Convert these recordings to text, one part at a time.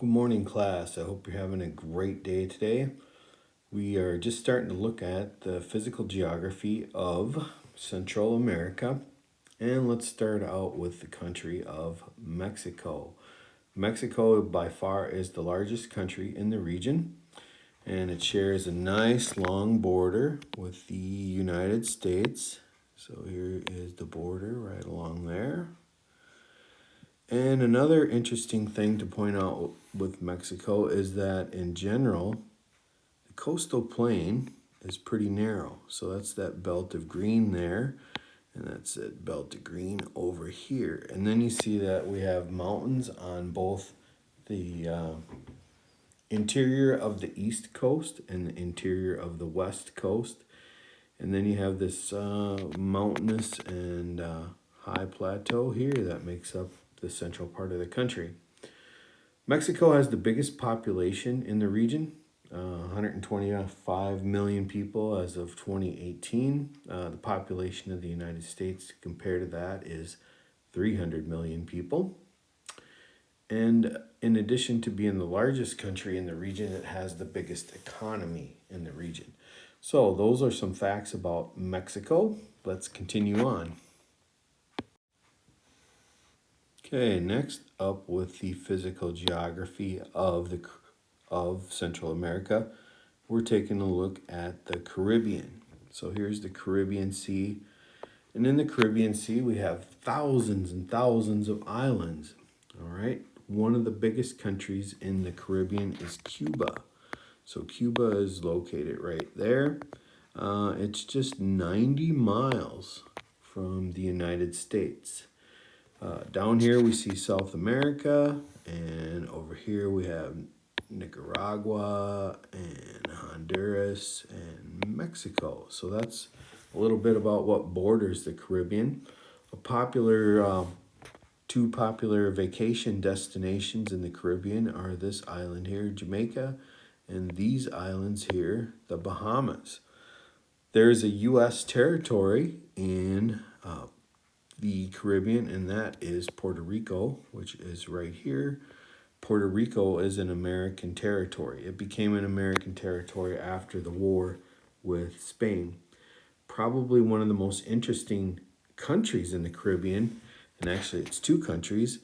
Good morning, class. I hope you're having a great day today. We are just starting to look at the physical geography of Central America. And let's start out with the country of Mexico. Mexico by far is the largest country in the region, and it shares a nice long border with the United States. So here is the border right along there. And another interesting thing to point out with Mexico is that in general, the coastal plain is pretty narrow. So that's that belt of green there, and that's that belt of green over here. And then you see that we have mountains on both the interior of the east coast and the interior of the west coast. And then you have this mountainous and high plateau here that makes up the central part of the country. Mexico has the biggest population in the region, 125 million people as of 2018. The population of the United States compared to that is 300 million people. And in addition to being the largest country in the region, it has the biggest economy in the region. So those are some facts about Mexico. Let's continue on. Okay, next up with the physical geography of Central America, we're taking a look at the Caribbean. So here's the Caribbean Sea, and in the Caribbean Sea we have thousands and thousands of islands. All right, one of the biggest countries in the Caribbean is Cuba. So Cuba is located right there. It's just 90 miles from the United States. Down here we see South America, and over here we have Nicaragua and Honduras and Mexico. So that's a little bit about what borders the Caribbean. Two popular vacation destinations in the Caribbean are this island here, Jamaica, and these islands here, the Bahamas. There's a U.S. territory in the Caribbean, and that is Puerto Rico, which is right here. Puerto Rico is an American territory. It became an American territory after the war with Spain. Probably one of the most interesting countries in the Caribbean, and actually it's two countries.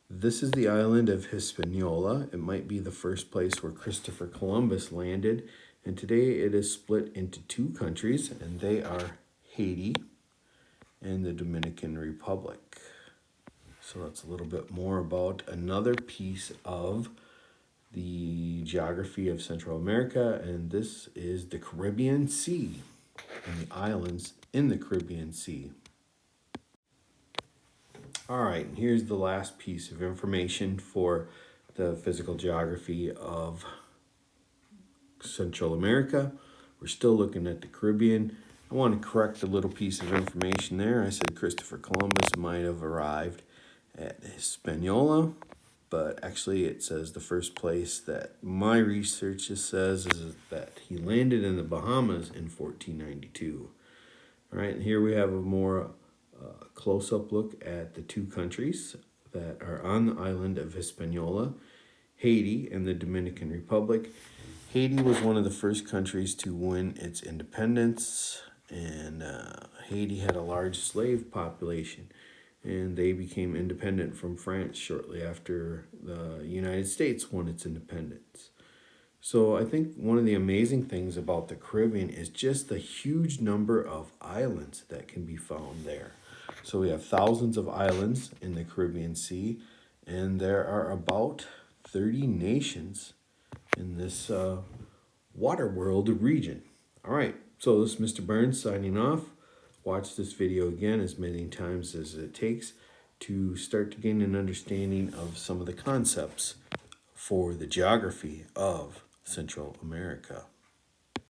This is the island of Hispaniola. It might be the first place where Christopher Columbus landed, and today it is split into two countries, and they are Haiti and the Dominican Republic. So that's a little bit more about another piece of the geography of Central America, and this is the Caribbean Sea and the islands in the Caribbean Sea. All right, and here's the last piece of information for the physical geography of Central America. We're still looking at the Caribbean. I want to correct a little piece of information there. I said Christopher Columbus might have arrived at Hispaniola, but actually it says the first place that my research says is that he landed in the Bahamas in 1492. All right, and here we have a more close-up look at the two countries that are on the island of Hispaniola, Haiti and the Dominican Republic. Haiti was one of the first countries to win its independence, and Haiti had a large slave population, and they became independent from France shortly after the United States won its independence. So I think one of the amazing things about the Caribbean is just the huge number of islands that can be found there. So we have thousands of islands in the Caribbean Sea, and there are about 30 nations in this water world region. All right, so this is Mr. Burns signing off. Watch this video again as many times as it takes to start to gain an understanding of some of the concepts for the geography of Central America.